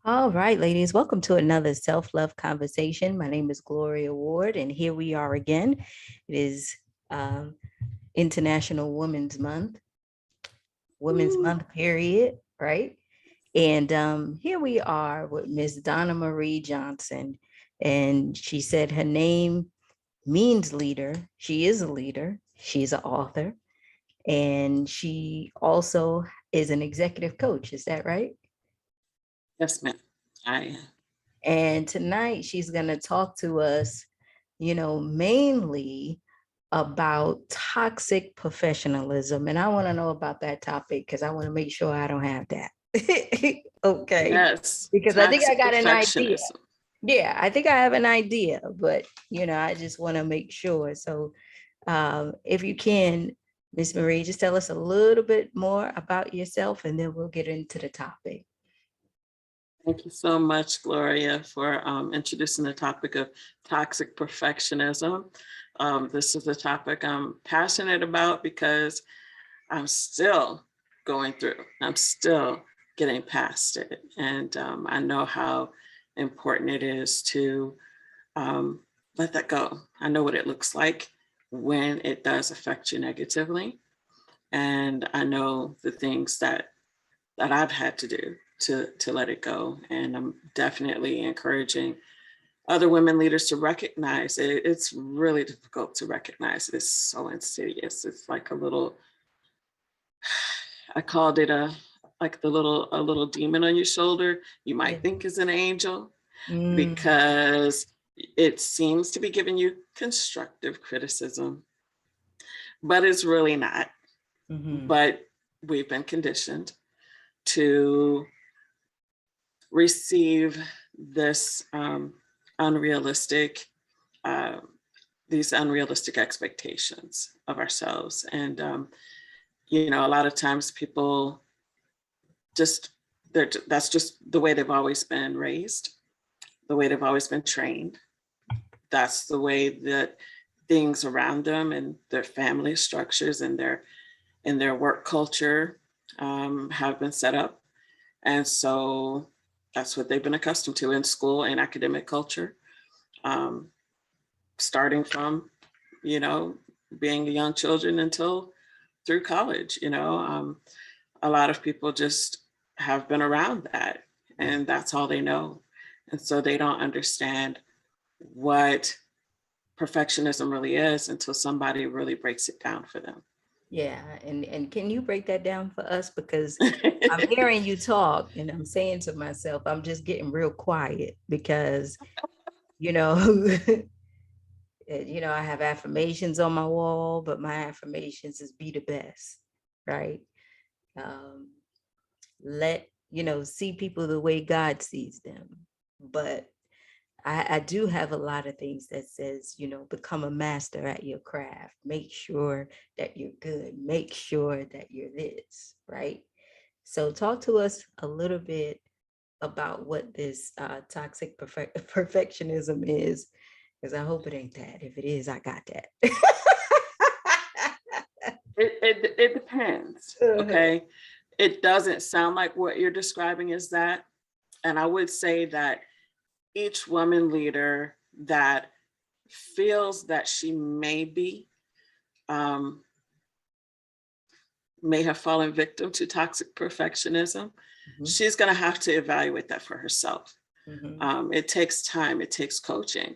All right, ladies, welcome to another self-love conversation. My name is Gloria Ward, and here we are again. It is um, International Women's Ooh, Month period, right? And here we are with Miss Donna Marie Johnson. And she said her name means leader. She is a leader. She's an author. And she also is an executive coach. Is that right? yes, ma'am. I am. And tonight she's going to talk to us, mainly about toxic professionalism. And I want to know about that topic because I want to make sure I don't have that. Okay. Yes, Because I think I toxic got an idea. perfectionism. Yeah, I think I have an idea, but I just want to make sure. So if you can, Miss Marie, just tell us a little bit more about yourself and then we'll get into the topic. Thank you so much, Gloria, for introducing the topic of toxic perfectionism. This is a topic I'm passionate about because I'm still going through. I'm still getting past it. And I know how important it is to let that go. I know what it looks like when it does affect you negatively. And I know the things that I've had to do to let it go. And I'm definitely encouraging other women leaders to recognize it. It's really difficult to recognize. It's so insidious. It's like a little, I called it a little demon on your shoulder. You Yeah. might think is an angel Mm, because it seems to be giving you constructive criticism, but it's really not. mhm. But we've been conditioned to receive this unrealistic, uh, these unrealistic expectations of ourselves. And, a lot of times people just, that's just the way they've always been raised, the way they've always been trained. That's the way that things around them and their family structures and their work culture have been set up. And so that's what they've been accustomed to in school and academic culture, um, starting from, you know, being young children until through college. A lot of people just have been around that and that's all they know. And so they don't understand what perfectionism really is until somebody really breaks it down for them. Yeah, and can you break that down for us? Because I'm hearing you talk and I'm saying to myself, I'm just getting real quiet because, you know, I have affirmations on my wall, but my affirmations is be the best, right? Um, see people the way God sees them. But I do have a lot of things that says, become a master at your craft. Make sure that you're good. Make sure that you're this, right? So talk to us a little bit about what this toxic perfectionism is, because I hope it ain't that. If it is, I got that. It depends. Uh-huh. Okay. It doesn't sound like what you're describing is that. And I would say that each woman leader that feels that she um, may have fallen victim to toxic perfectionism, Mhm, she's going to have to evaluate that for herself. mhm, It takes time. It takes coaching.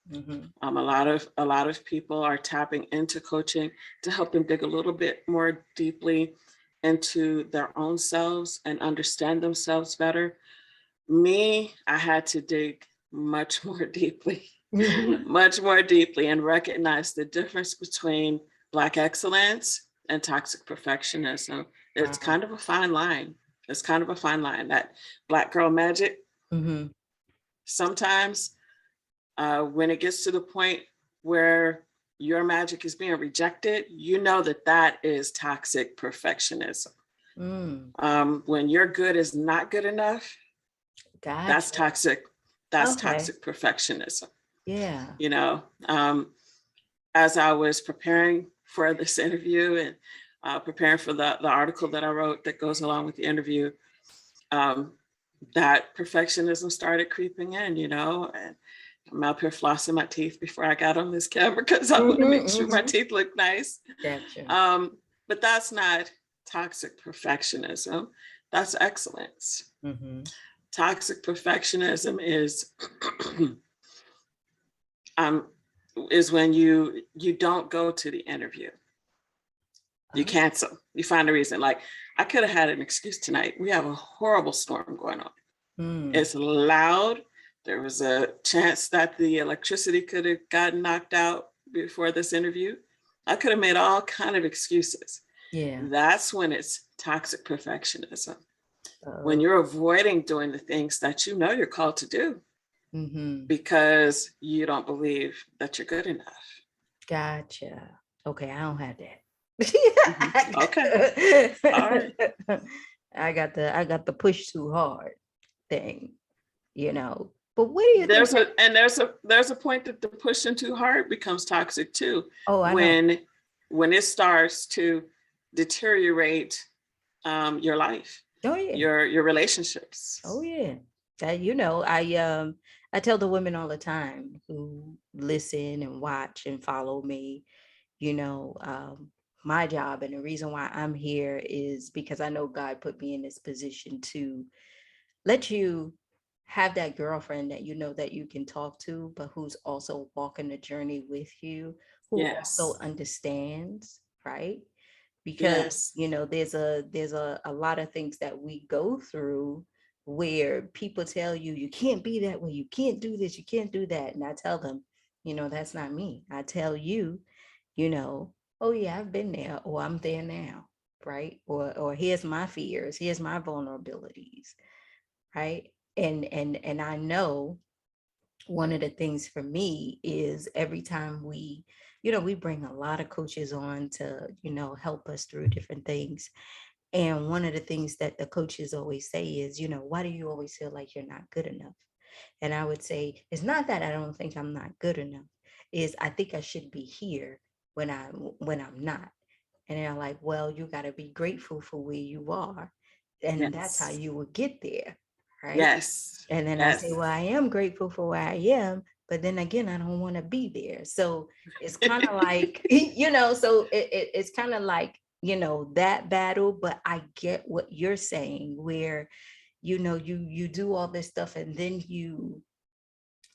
mhm. A lot of people are tapping into coaching to help them dig a little bit more deeply into their own selves and understand themselves better. Me, I had to dig much more deeply, much more deeply, and recognize the difference between Black excellence and toxic perfectionism. It's Wow. kind of a fine line. It's kind of a fine line. That Black girl magic, Mhm. sometimes when it gets to the point where your magic is being rejected, you know that is toxic perfectionism. Mm. When your good is not good enough, that's Gotcha. toxic. That's Okay. toxic perfectionism. Yeah. You know, as I was preparing for this interview and preparing for the article that I wrote that goes along with the interview, um, that perfectionism started creeping in, and I'm up here flossing my teeth before I got on this camera because I want to make sure my teeth look nice. Gotcha. But that's not toxic perfectionism. That's excellence. Toxic perfectionism is when you don't go to the interview. You cancel. You find a reason. Like, I could have had an excuse tonight. We have a horrible storm going on. It's loud. There was a chance that the electricity could have gotten knocked out before this interview. I could have made all kind of excuses. Yeah. That's when it's toxic perfectionism. When you're avoiding doing the things that you know you're called to do because you don't believe that you're good enough. Gotcha. Okay, I don't have that. Okay. All right. I got the push too hard thing, But what do you think? There's a point that the pushing too hard becomes toxic too. Oh, I know. When it starts to deteriorate your life. Oh yeah. Your relationships. Oh yeah. I tell the women all the time who listen and watch and follow me, my job and the reason why I'm here is because I know God put me in this position to let you have that girlfriend that that you can talk to, but who's also walking the journey with you, who also understands, right? Because there's a lot of things that we go through where people tell you you can't be that way, you can't do this, you can't do that, and I tell them, that's not me. I tell you, oh yeah, I've been there, or I'm there now, right? Or here's my fears, here's my vulnerabilities, right? And I know one of the things for me is every time we bring a lot of coaches on to help us through different things, and one of the things that the coaches always say is, why do you always feel like you're not good enough? And I would say it's not that I don't think I'm not good enough, is I think I should be here when I'm not. And they're like, well, you got to be grateful for where you are, and that's how you will get there, right? Yes. And then I say, well, I am grateful for where I am, but then again, I don't want to be there. So it's kind of like, so it's kind of like, that battle. But I get what you're saying, where, you do all this stuff and then you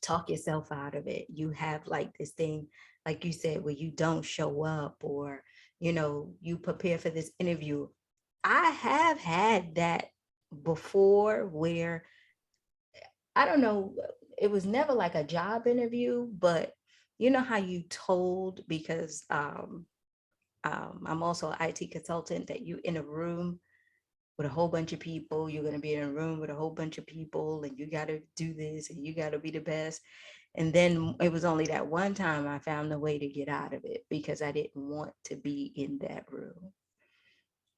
talk yourself out of it. You have like this thing, like you said, where you don't show up, or, you prepare for this interview. I have had that before where, I don't know, it was never like a job interview, but you know how you told, because I'm also an IT consultant, that you in a room with a whole bunch of people, you're going to be in a room with a whole bunch of people, and you got to do this and you got to be the best. And then it was only that one time I found a way to get out of it, because I didn't want to be in that room.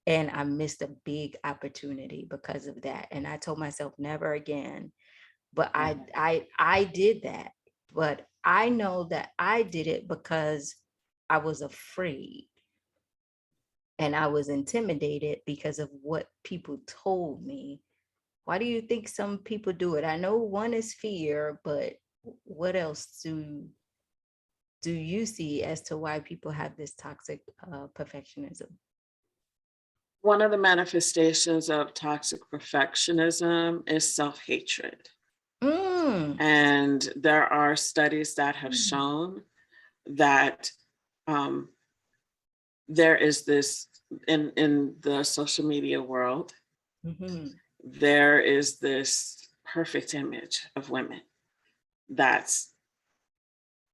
And I missed a big opportunity because of that. And I told myself never again. But I did that. But I know that I did it because I was afraid and I was intimidated because of what people told me. Why do you think some people do it? I know one is fear, but what else do you see as to why people have this toxic perfectionism? One of the manifestations of toxic perfectionism is self-hatred. And there are studies that have shown that there is this, in the social media world, there is this perfect image of women that's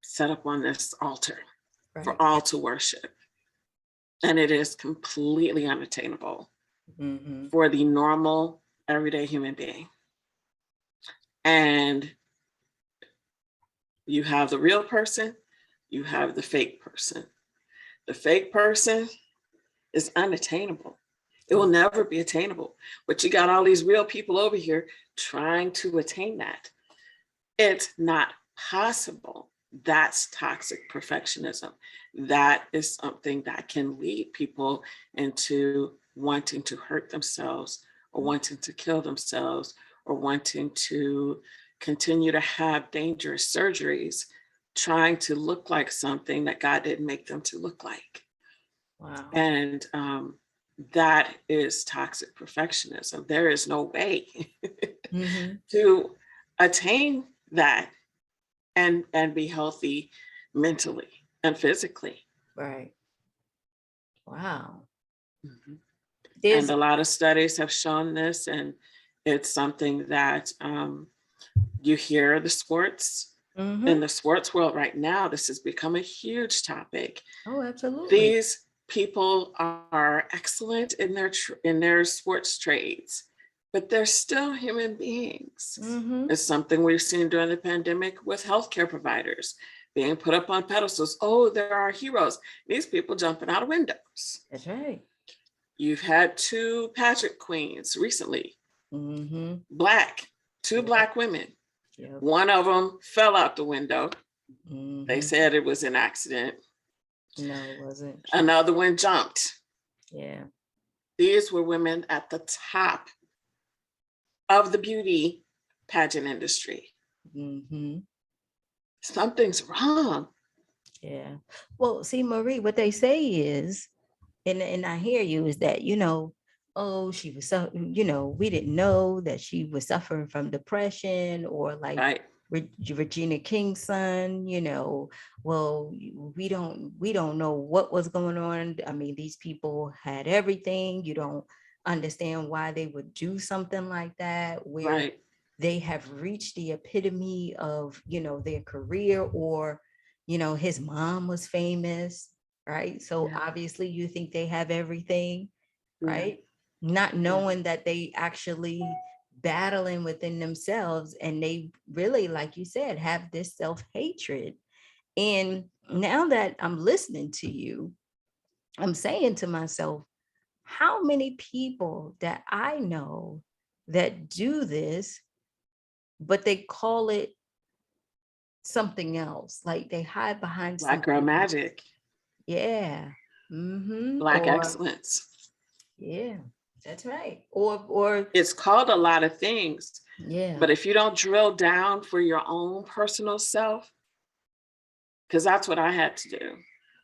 set up on this altar for all to worship. And it is completely unattainable for the normal, everyday human being. And you have the real person, you have the fake person. The fake person is unattainable. It will never be attainable. But you got all these real people over here trying to attain that. It's not possible. That's toxic perfectionism. That is something that can lead people into wanting to hurt themselves, or wanting to kill themselves, or wanting to continue to have dangerous surgeries, trying to look like something that God didn't make them to look like. Wow. And that is toxic perfectionism. There is no way Mm-hmm. to attain that and be healthy mentally and physically. Right. Wow. Mhm. And There's a lot of studies have shown this, and it's something that you hear in mm-hmm. the sports world right now. This has become a huge topic. Oh, absolutely. These people are excellent in their sports trades, but they're still human beings. Mm-hmm. It's something we've seen during the pandemic with healthcare providers being put up on pedestals. Oh, there are heroes. These people jumping out of windows. That's right. You've had two pageant queens recently, Mm-hmm. Black, two Yep. Black women. Yep. One of them fell out the window. They Mm-hmm. said it was an accident. No, it wasn't. Another one jumped. Yeah. These were women at the top of the beauty pageant industry. Mm-hmm. Something's wrong. Yeah. Well, see, Marie, what they say is, and I hear you, is that, oh, she was so, we didn't know that she was suffering from depression, or like Right. Regina King's son, well, we don't know what was going on. I mean, these people had everything. You don't understand why they would do something like that, where Right. they have reached the epitome of, their career, or, his mom was famous, right? So Yeah. obviously you think they have everything, Yeah. right? Not Yeah. knowing that they actually battling within themselves, and they really, like you said, have this self-hatred. And now that I'm listening to you, I'm saying to myself, how many people that I know that do this, but they call it something else, like they hide behind Black girl something else. magic. Yeah. Mm-hmm. Black Or excellence. yeah, that's right. Or It's called a lot of things, yeah. but if you don't drill down for your own personal self, because that's what I had to do.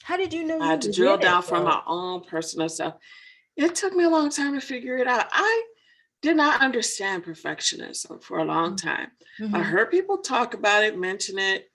How did you know I you had to was drill in down it for my though? own personal self. It took me a long time to figure it out. I did not understand perfectionism for a long time. I Mm-hmm. heard people talk about it, mention it,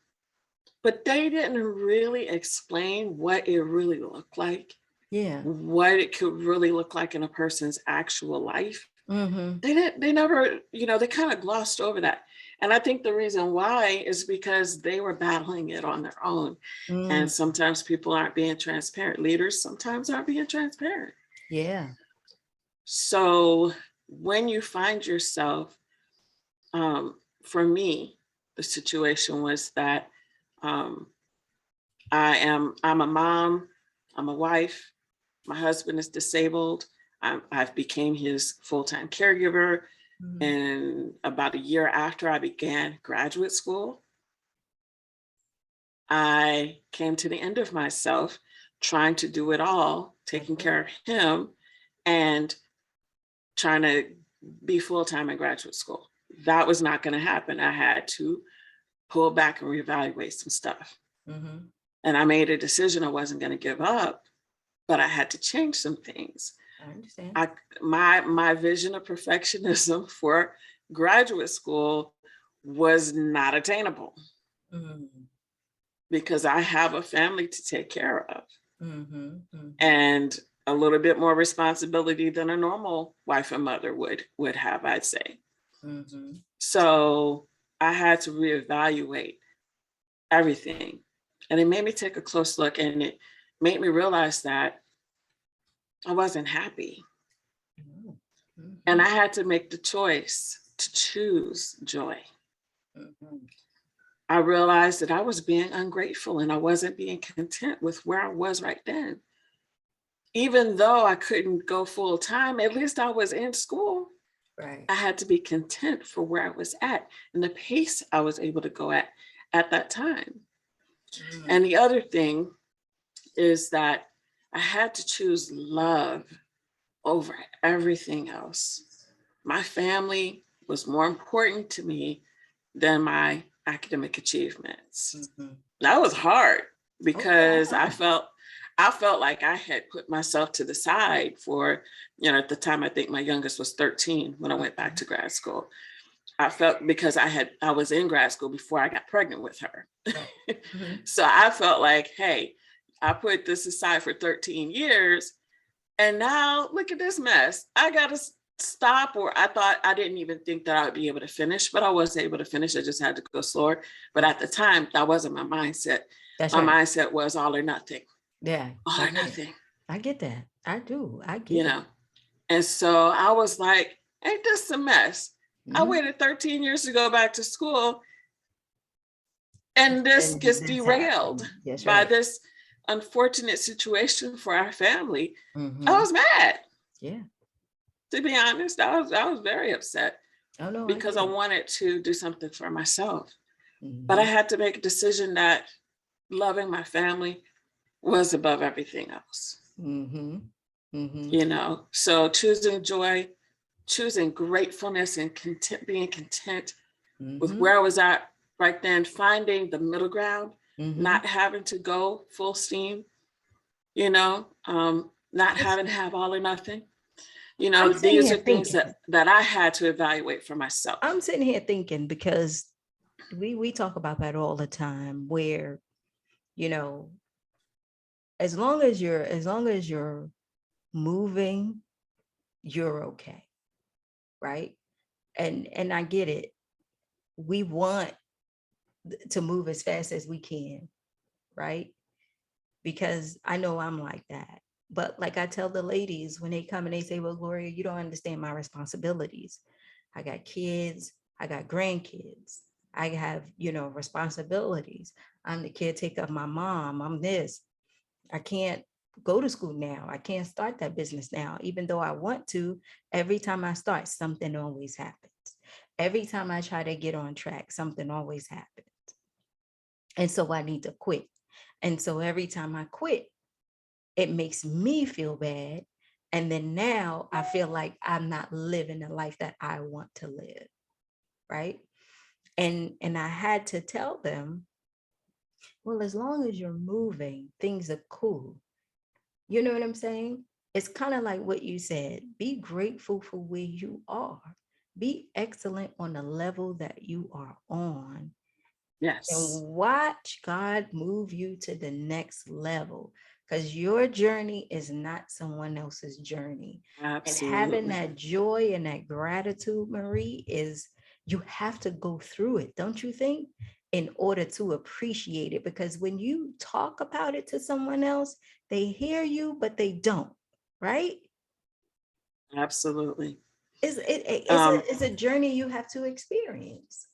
but they didn't really explain what it really looked like, Yeah. what it could really look like in a person's actual life. Mm-hmm. They never, they kind of glossed over that. And I think the reason why is because they were battling it on their own. Mm. And sometimes people aren't being transparent. Leaders sometimes aren't being transparent. Yeah. So when you find yourself, for me, the situation was that um, I'm a mom, I'm a wife, my husband is disabled. I've became his full-time caregiver. Mm-hmm. And about a year after I began graduate school, I came to the end of myself trying to do it all, That's taking right. care of him and trying to be full-time in graduate school. That was not going to happen. I had to pull back and reevaluate some stuff. Mm-hmm. And I made a decision I wasn't going to give up, but I had to change some things. I understand. I my vision of perfectionism for graduate school was not attainable Mm-hmm. because I have a family to take care of Mm-hmm. Mm-hmm. and a little bit more responsibility than a normal wife and mother would have, I'd say. Mm-hmm. So I had to reevaluate everything. And it made me take a close look, and it made me realize that I wasn't happy. And Mm-hmm. I had to make the choice to choose joy. Mm-hmm. I realized that I was being ungrateful and I wasn't being content with where I was right then. Even though I couldn't go full time, at least I was in school. Right. I had to be content for where I was at and the pace I was able to go at that time. Mm. And the other thing is that I had to choose love over everything else. My family, was more important to me than my academic achievements. Mhm. That was hard Oh, yeah, because I know. I felt like I had put myself to the side for, at the time, I think my youngest was 13 when I went back Mhm. to grad school. I felt because I was in grad school before I got pregnant with her. Right. Mhm. So I felt like, hey, I put this aside for 13 years and now look at this mess. I got to stop, or I didn't even think that I would be able to finish, but I was able to finish. I just had to go slower. But Mm. at the time, that wasn't my mindset. That's My right. mindset was all or nothing, Yeah, all I or get it. nothing, I get that. I do. I you get it. know? And so I was like, ain't this a mess? I Mhm. waited 13 years to go back to school, and this gets And this derailed happened. That's by right. this unfortunate situation for our family. I Mhm. was mad, Yeah. to be honest. I was very upset Oh, no, I because get I it. wanted to do something for myself. But I Mhm. had to make a decision that loving my family was above everything else, Mhm. Mhm. So choosing joy, choosing gratefulness and being content with Mhm. where I was at right then, finding the middle ground, Mhm. not having to go full steam, not It's having to have all or nothing. I'm sitting These here are things thinking. that I had to evaluate for myself. I'm sitting here thinking because we talk about that all the time where, you know, as long as you're moving, you're okay, right? And I get it. We want to move as fast as we can, right? Because I know I'm like that. But like I tell the ladies when they come and they say, well, Gloria, you don't understand my responsibilities. I got kids, I got grandkids, I have, responsibilities. I'm the caretaker of my mom, I'm this. I can't go to school now. I can't start that business now, even though I want to. Every time I start, something always happens. Every time I try to get on track, something always happens. And so I need to quit. And so every time I quit, it makes me feel bad. And then now I feel like I'm not living the life that I want to live. Right. And I had to tell them, well, as long as you're moving, things are cool. You know what I'm saying? It's kind of like what you said. Be grateful for where you are. Be excellent on the level that you are on Yes, and watch God move you to the next level because your journey is not someone else's journey. And having absolutely. that joy and that gratitude, Marie, is you have to go through it, don't you think? In order to appreciate it. Because when you talk about it to someone else, they hear you, but they don't, right? Absolutely. It's Um, a journey you have to experience.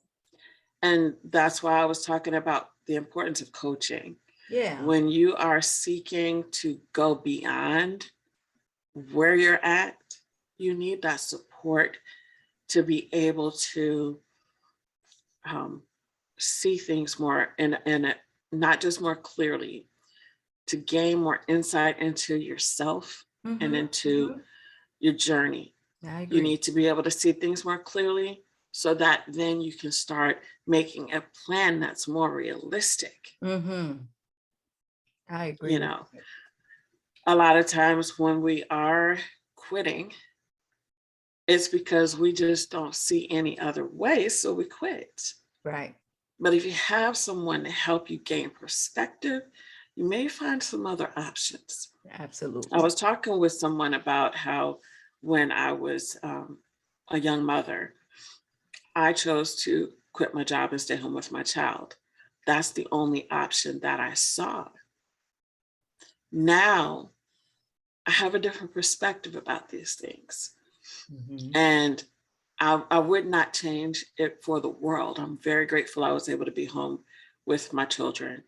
and that's why I was talking about the importance of coaching. Yeah. When you are seeking to go beyond where you're at, you need that support to be able to um, see things more and not just more clearly, to gain more insight into yourself and Mm-hmm, into mm-hmm. your journey. I You agree. need to be able to see things more clearly so that then you can start making a plan that's more realistic. Mm-hmm. I agree You with know, you. a lot of times when we are quitting, it's because we just don't see any other way, so we quit. Right. But if you have someone to help you gain perspective, you may find some other options. I Absolutely. was talking with someone about how when I was a young mother, I chose to quit my job and stay home with my child. That's the only option that I saw. Now I have a different perspective about these things. Mm-hmm. And I would not change it for the world. I'm very grateful I was able to be home with my children.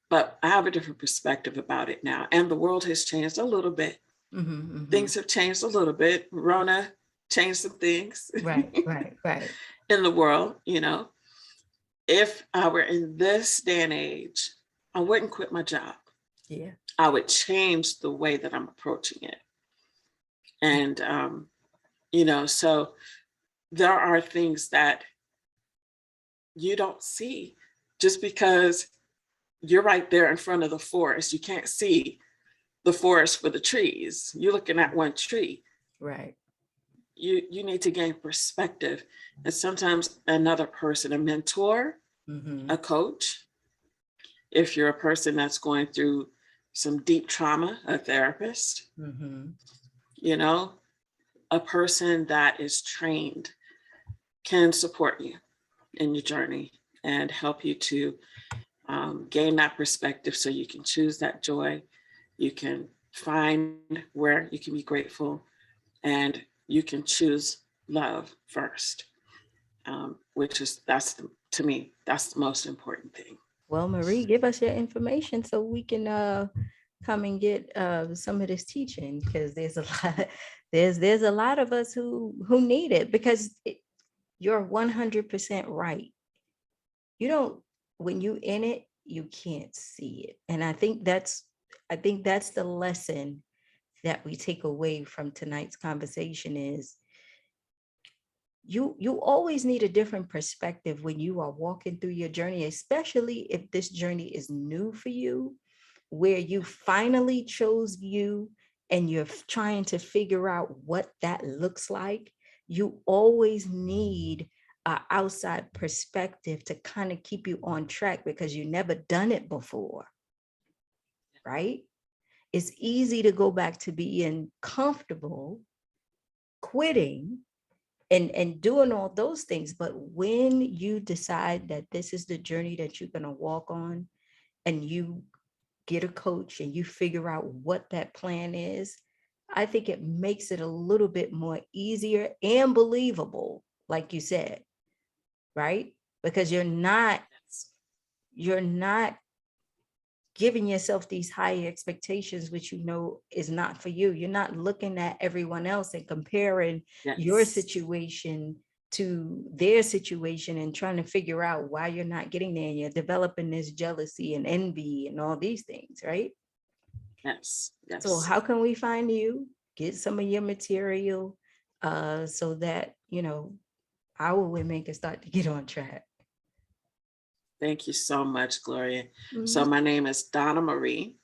But I have a different perspective about it now. And the world has changed a little bit. Mm-hmm. Mm-hmm. Things have changed a little bit. Rona changed some things Right. Right. Right. in the world. If I were in this day and age, I wouldn't quit my job. Yeah. I would change the way that I'm approaching it. And, so there are things that you don't see just because you're right there in front of the forest. You can't see the forest for the trees. You're looking at one tree. Right. You need to gain perspective. And sometimes another person, a mentor, Mm-hmm. a coach, if you're a person that's going through some deep trauma, a therapist, Mm-hmm. you know, a person that is trained can support you in your journey and help you to gain that perspective so you can choose that joy. You can find where you can be grateful, and you can choose love first, which is, to me, that's the most important thing. Well, Marie, give us your information so we can come and get some of this teaching, because there's a lot, there's a lot of us who need it, because you're 100% right. You don't, when you in it, you can't see it. And I think that's the lesson that we take away from tonight's conversation is you always need a different perspective when you are walking through your journey, especially if this journey is new for you, where you finally chose you and you're trying to figure out what that looks like. You always need an outside perspective to kind of keep you on track, because you never done it before, right? It's easy to go back to being comfortable, quitting, and doing all those things. But when you decide that this is the journey that you're going to walk on, and you get a coach and you figure out what that plan is, I think it makes it a little bit more easier and believable, like you said, right? Because you're not giving yourself these high expectations, which you know is not for you. You're not looking at everyone else and comparing your Yes, situation to their situation and trying to figure out why you're not getting there. And you're developing this jealousy and envy and all these things, right? yes, So yes. how can we find you? Get some of your material so that, our women can start to get on track. Thank you so much, Gloria. So Mhm. my name is Donna Marie,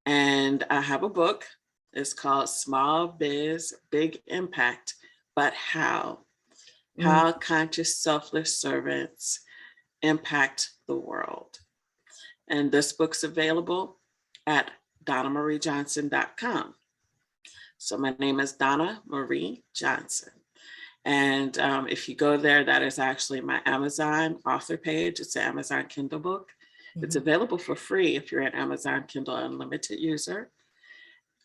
and I have a book. It's called Small Biz, Big Impact, but How? Mm. How Conscious Selfless Servants Impact the World. And this book's available at DonnaMarieJohnson.com. So my name is Donna Marie Johnson. And if you go there, that is actually my Amazon author page. It's an Amazon Kindle book. It's Mhm. available for free if you're an Amazon Kindle Unlimited user.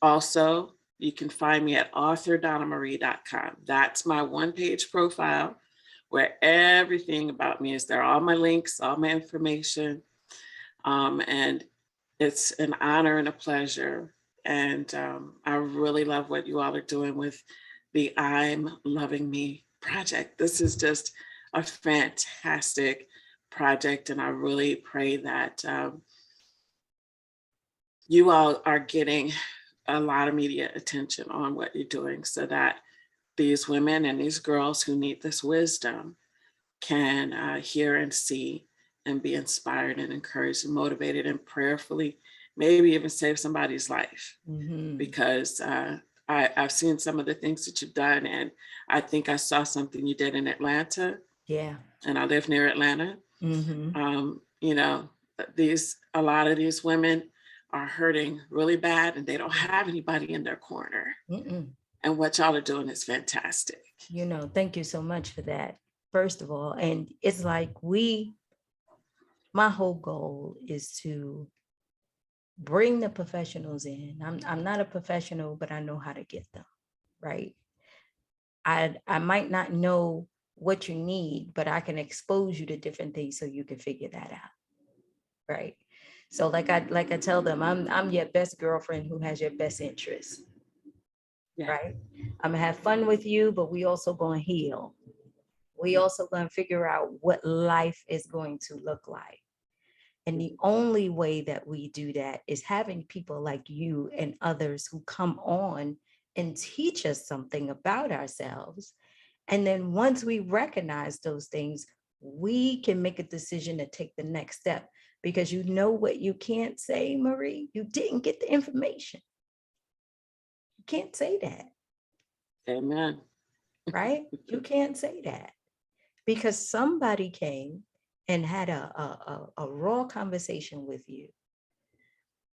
Also, you can find me at authordonnamarie.com. That's my one-page profile where everything about me is there, all my links, all my information. And it's an honor and a pleasure. And I really love what you all are doing with the I'm Loving Me project. This is just a fantastic project. And I really pray that you all are getting a lot of media attention on what you're doing so that these women and these girls who need this wisdom can hear and see and be inspired and encouraged and motivated and prayerfully, maybe even save somebody's life. Mhm. Because I've seen some of the things that you've done, and I think I saw something you did in Atlanta, Yeah. and I live near Atlanta. Mhm. You know, a lot of these women are hurting really bad, and they don't have anybody in their corner. Mm-mm. And what y'all are doing is fantastic. Thank you so much for that, first of all. And it's like my whole goal is to bring the professionals in. I'm not a professional, but I know how to get them, right? I might not know what you need, but I can expose you to different things so you can figure that out, right? So like I tell them, I'm your best girlfriend who has your best interest, Yeah. right? I'm gonna have fun with you, but we also gonna heal. We also gonna figure out what life is going to look like. And the only way that we do that is having people like you and others who come on and teach us something about ourselves. And then once we recognize those things, we can make a decision to take the next step, because you know what you can't say, Marie? You didn't get the information. You can't say that, Amen. right? You can't say that because somebody came and had a raw conversation with you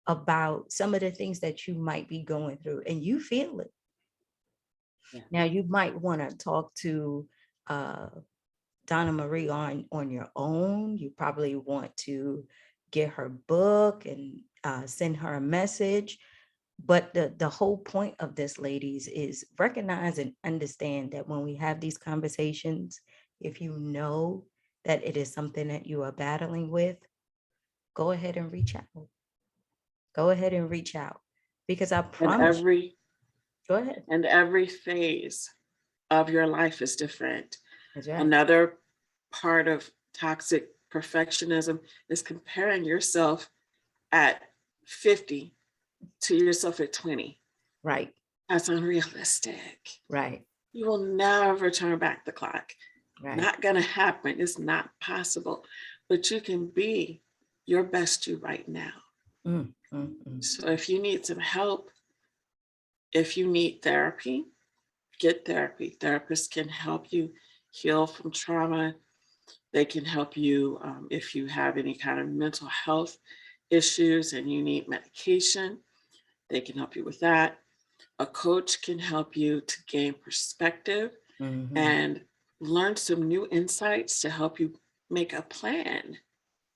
about some of the things that you might be going through, and you feel it. Yeah. Now, you might want to talk to uh, Donna Marie on your own. You probably want to get her book and send her a message. But the whole point of this, ladies, is recognize and understand that when we have these conversations, if you know that it is something that you are battling with, go ahead and reach out. Go ahead and reach out, because I And promise you, go ahead. every phase of your life is different. That's right. Another part of toxic perfectionism is comparing yourself at 50 to yourself at 20. Right. That's unrealistic. Right. You will never turn back the clock. Right. Not going to happen. It's not possible. But you can be your best you right now. So if you need some help, if you need therapy, get therapy. Therapists can help you heal from trauma. They can help you if you have any kind of mental health issues and you need medication. They can help you with that. A coach can help you to gain perspective and learn some new insights to help you make a plan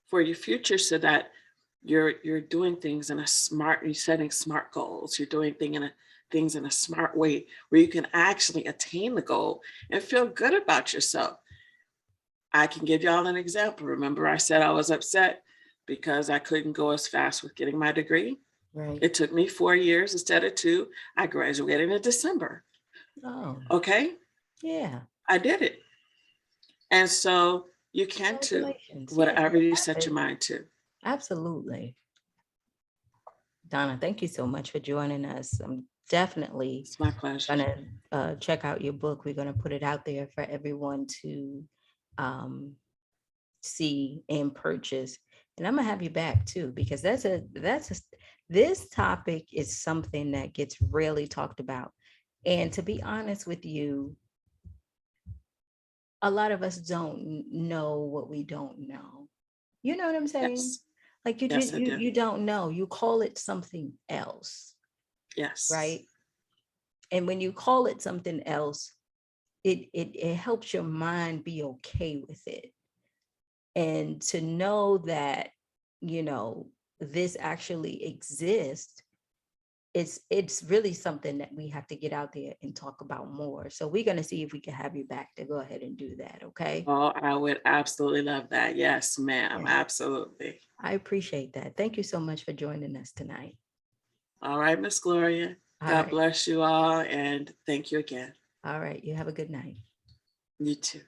for your future, so that you're doing things in a smart, you're setting smart goals, you're doing things in a smart way where you can actually attain the goal and feel good about yourself. I can give y'all an example. Remember, I said I was upset because I couldn't go as fast with getting my degree. Right. It took me 4 years instead of 2. I graduated in December. Oh, Okay, yeah. I did it. And so you can too, Congratulations. Yeah, whatever you you have set it. your mind to. Absolutely. Donna, thank you so much for joining us. I'm definitely It's my pleasure. gonna check out your book. We're gonna put it out there for everyone to see and purchase. And I'm gonna have you back too, because this topic is something that gets rarely talked about. And to be honest with you, a lot of us don't know what we don't know. You know what I'm saying? Yes. Like you Yes, just I do. you don't know. You call it something else, Yes. right? And when you call it something else, it helps your mind be okay with it. And to know that, you know, this actually exists, it's really something that we have to get out there and talk about more. So we're going to see if we can have you back to go ahead and do that. Okay. Oh, I would absolutely love that. Yes, ma'am. Yeah, Absolutely. I appreciate that. Thank you so much for joining us tonight. All right, Miss Gloria. All God right. bless you all, and thank you again. All right. You have a good night. You too.